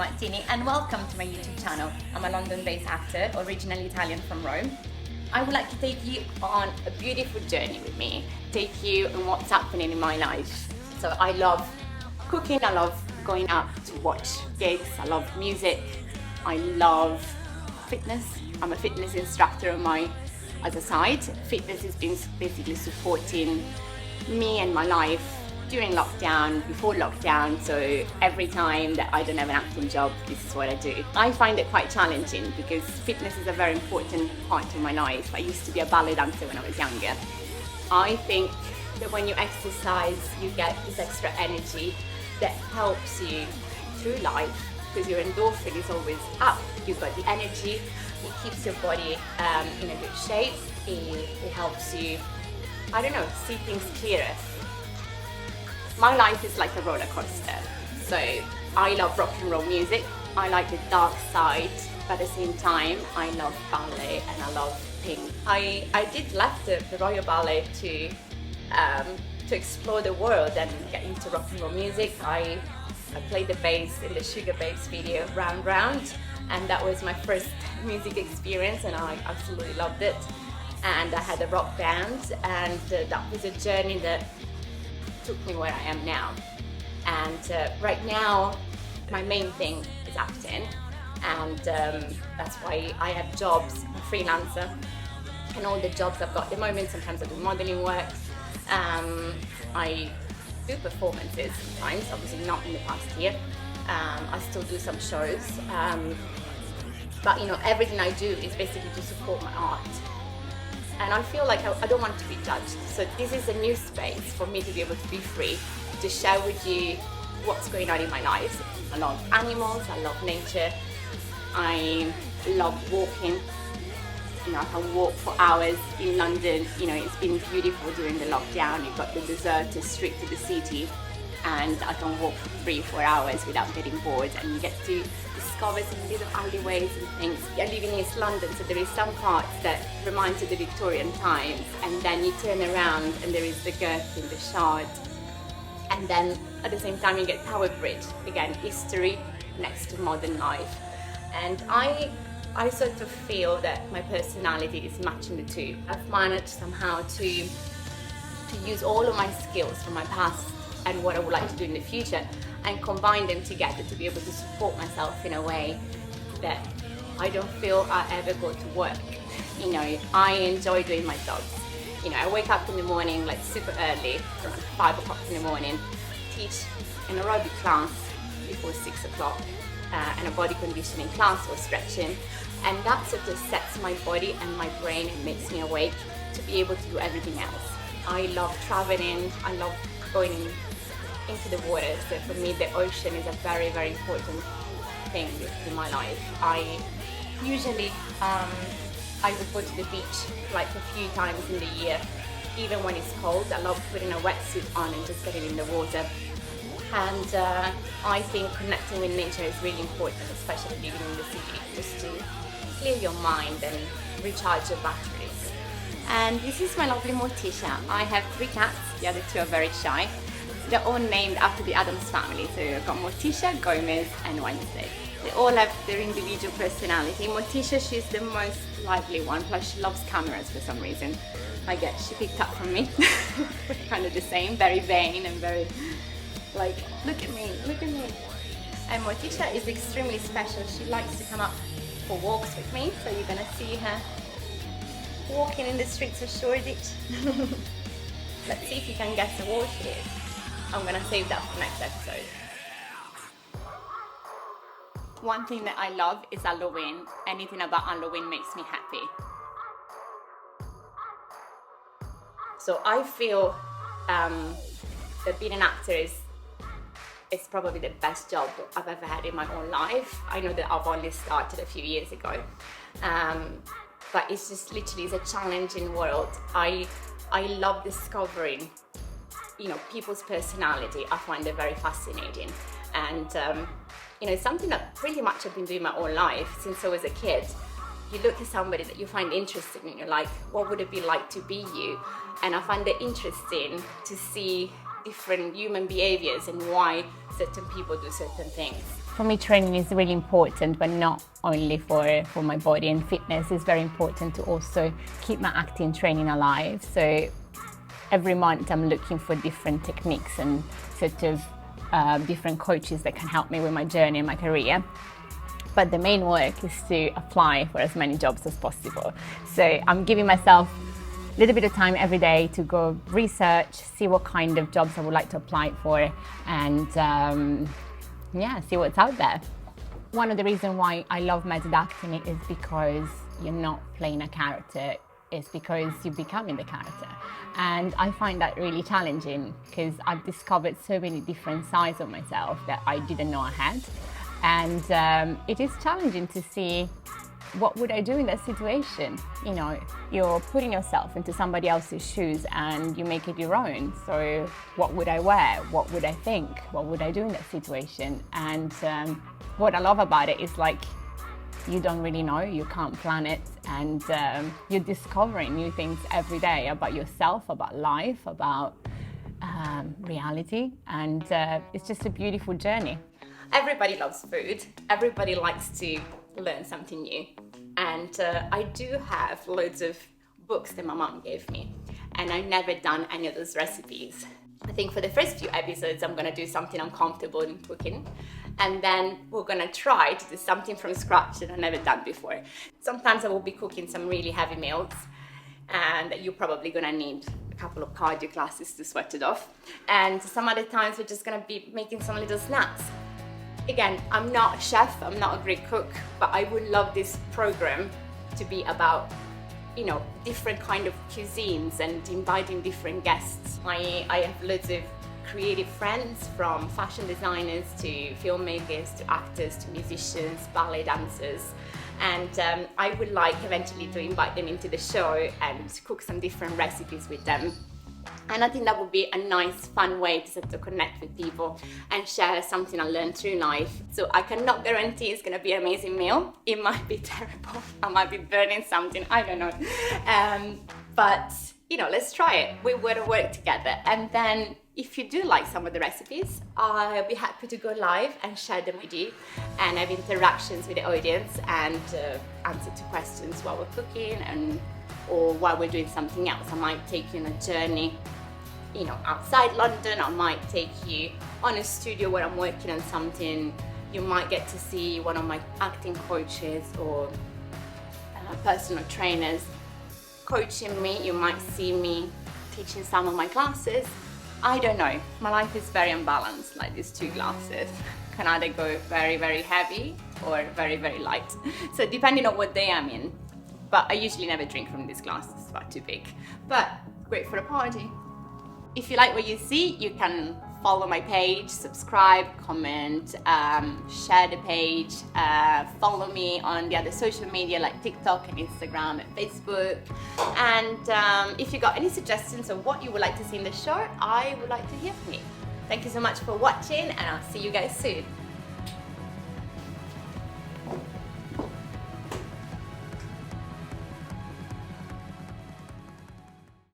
Martini and welcome to my YouTube channel. I'm a London-based actor, originally Italian from Rome. I would like to take you on a beautiful journey with me, take you on what's happening in my life. So I love cooking, I love going out to watch gigs, I love music, I love fitness. I'm a fitness instructor on my other side. Fitness has been basically supporting me and my life during lockdown, before lockdown, so every time that I don't have an acting job, this is what I do. I find it quite challenging because fitness is a very important part of my life. I used to be a ballet dancer when I was younger. I think that when you exercise, you get this extra energy that helps you through life because your endorphin is always up. You've got the energy, it keeps your body in a good shape, it helps you, I don't know, see things clearer. My life is like a roller coaster, so I love rock and roll music, I like the dark side, but at the same time I love ballet and I love Pink. I did left the Royal Ballet to explore the world and get into rock and roll music. I played the bass in the Sugar Babes video, Round Round, and that was my first music experience and I absolutely loved it. And I had a rock band and that was a journey that took me where I am now. And right now my main thing is acting, and that's why I have jobs. I'm a freelancer, and all the jobs I've got at the moment, sometimes I do modeling work, I do performances sometimes, obviously not in the past year. I still do some shows, but you know, everything I do is basically to support my art. And I feel like I don't want to be judged. So this is a new space for me to be able to be free, to share with you what's going on in my life. I love animals, I love nature, I love walking. You know, I can walk for hours in London. You know, it's been beautiful during the lockdown. You've got the deserted street to the city, and I can walk for 3-4 hours without getting bored, and you get to discover some little alleyways and things. I live in East London, so there is some parts that remind you of the Victorian times, and then you turn around and there is the Girth in the Shard, and then at the same time you get Tower Bridge, again history next to modern life. And I sort of feel that my personality is matching the two. I've managed somehow to use all of my skills from my past and what I would like to do in the future and combine them together to be able to support myself in a way that I don't feel I ever go to work. You know, I enjoy doing my jobs. You know, I wake up in the morning like super early, around 5 o'clock in the morning, teach an aerobic class before 6 o'clock, and a body conditioning class or stretching, and that sort of sets my body and my brain and makes me awake to be able to do everything else. I love traveling, I love going into the water, so for me the ocean is a very, very important thing in my life. I usually I would go to the beach like a few times in the year, even when it's cold. I love putting a wetsuit on and just getting in the water. And I think connecting with nature is really important, especially living in the city, just to clear your mind and recharge your batteries. And this is my lovely Morticia. I have 3 cats, the other 2 are very shy. They're all named after the Addams family, so I've got Morticia, Gomez and Wednesday. They all have their individual personality. Morticia, she's the most lively one, plus she loves cameras for some reason. I guess she picked up from me. We're kind of the same, very vain and very like, look at me, look at me. And Morticia is extremely special. She likes to come up for walks with me, so you're gonna see her walking in the streets of Shoreditch. Let's see if you can guess what she is. I'm gonna save that for next episode. One thing that I love is Halloween. Anything about Halloween makes me happy. So I feel that being an actor is probably the best job I've ever had in my whole life. I know that I've only started a few years ago, but it's just literally it's a challenging world. I love discovering, you know, people's personality. I find it very fascinating, and you know, it's something that pretty much I've been doing my whole life since I was a kid. You look at somebody that you find interesting and you're like, what would it be like to be you? And I find it interesting to see different human behaviors and why certain people do certain things. For me, training is really important, but not only for my body and fitness. It's very important to also keep my acting training alive. So every month I'm looking for different techniques and sort of different coaches that can help me with my journey and my career. But the main work is to apply for as many jobs as possible. So I'm giving myself a little bit of time every day to go research, see what kind of jobs I would like to apply for, and see what's out there. One of the reasons why I love method acting is because you're not playing a character, it's because you're becoming the character. And I find that really challenging because I've discovered so many different sides of myself that I didn't know I had. And it is challenging to see what would I do in that situation. You know, you're putting yourself into somebody else's shoes and you make it your own. So what would I wear? What would I think? What would I do in that situation? And what I love about it is like, you don't really know, you can't plan it, and you're discovering new things every day about yourself, about life, about reality, and it's just a beautiful journey. Everybody loves food, everybody likes to learn something new, and I do have loads of books that my mom gave me, and I've never done any of those recipes. I think for the first few episodes I'm gonna do something uncomfortable in cooking, and then we're gonna try to do something from scratch that I've never done before. Sometimes I will be cooking some really heavy meals, and you're probably gonna need a couple of cardio classes to sweat it off, and some other times we're just gonna be making some little snacks. Again, I'm not a chef, I'm not a great cook, but I would love this program to be about, you know, different kind of cuisines and inviting different guests. I have loads of creative friends, from fashion designers to filmmakers to actors to musicians, ballet dancers, and I would like eventually to invite them into the show and cook some different recipes with them. And I think that would be a nice, fun way to sort of connect with people and share something I learned through life. So I cannot guarantee it's going to be an amazing meal. It might be terrible. I might be burning something. I don't know. But, you know, let's try it. We want to work together. And then if you do like some of the recipes, I'll be happy to go live and share them with you and have interactions with the audience and answer to questions while we're cooking or while we're doing something else. I might take you on a journey, you know, outside London. I might take you on a studio where I'm working on something. You might get to see one of my acting coaches or personal trainers coaching me. You might see me teaching some of my classes. I don't know. My life is very unbalanced, like these two glasses. Can either go very, very heavy or very, very light. So depending on what day I'm in. But I usually never drink from these glasses, it's far too big. But great for a party. If you like what you see, you can follow my page, subscribe, comment, share the page, follow me on the other social media like TikTok and Instagram and Facebook. And if you got any suggestions of what you would like to see in the show, I would like to hear from you. Thank you so much for watching, and I'll see you guys soon.